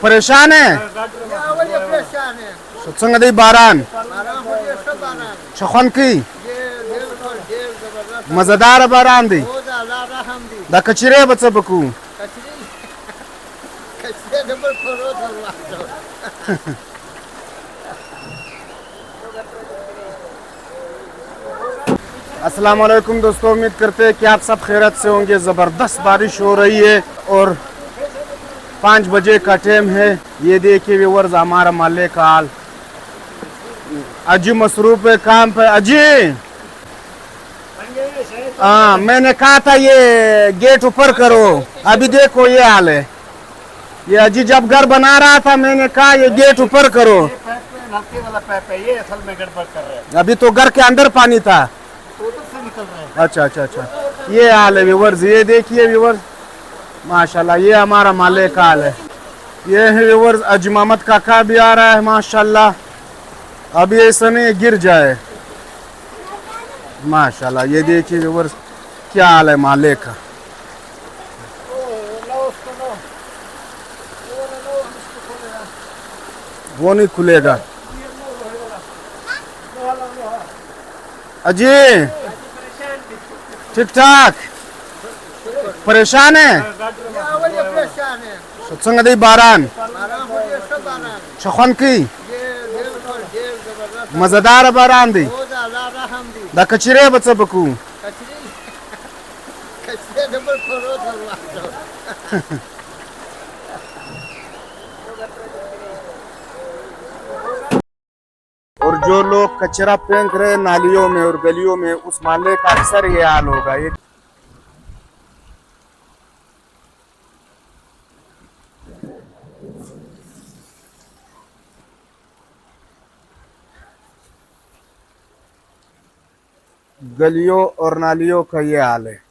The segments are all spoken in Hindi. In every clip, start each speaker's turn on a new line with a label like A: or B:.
A: परेशान है सत्संग दी बारान शखन की मजेदार बारान दी दा कचरे बच बकू अस्सलाम वालेकुम दोस्तों, उम्मीद करते हैं कि आप सब खैरत से होंगे। ज़बरदस्त बारिश हो रही है और 5 बजे का टाइम है। ये देखिए व्यूअर्स, हमारा माले का हाल। अजी मसरूफ है काम पे। अजी हाँ, मैंने कहा था ये गेट ऊपर करो, अभी देखो ये हाल है। ये अजी जब घर बना रहा था मैंने कहा ये गेट ऊपर करो।
B: वाला पैप है, ये असल में गड़बड़ कर रहा है।
A: अभी तो घर के अंदर पानी था।
B: उधर से निकल रहा है।
A: अच्छा अच्छा अच्छा, ये हाल है व्यूअर्स। ये देखिए व्यूअर्स, माशाल्लाह ये हमारा माले का हाल है। ये है व्यूअर्स, अजमामत काका भी आ रहा है माशाल्लाह। अभी ऐसा नहीं गिर जाए माशाल्लाह। ये देखिए व्यूअर्स क्या हाल है माले का। वो नहीं खुलेगा। अजी ठीक ठाक, परेशान है सत्संग दी बारान शखन की मजेदार बारान दी दा कचरे बच बकू और जो लोग कचरा फेंक रहे नालियों में और गलियों में, उस माले का अक्सर ये हाल होगा। ये गलियों और नालियों का ये हाल है।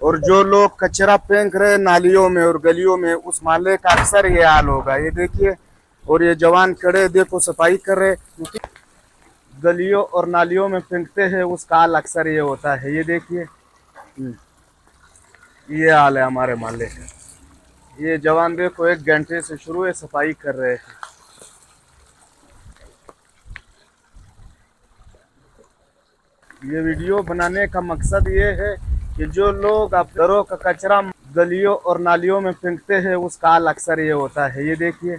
A: और जो लोग कचरा फेंक रहे नालियों में और गलियों में, उस माले का अक्सर ये हाल होगा। ये देखिए, और ये जवान खड़े देखो सफाई कर रहे, गलियों और नालियों में फेंकते हैं, उसका हाल अक्सर ये होता है। ये देखिए ये हाल है हमारे माले का। ये जवान देखो 1 घंटे से शुरू है सफाई कर रहे हैं। ये वीडियो बनाने का मकसद ये है कि जो लोग आप घरों का कचरा गलियों और नालियों में फेंकते हैं, उसका हाल अक्सर ये होता है। ये देखिए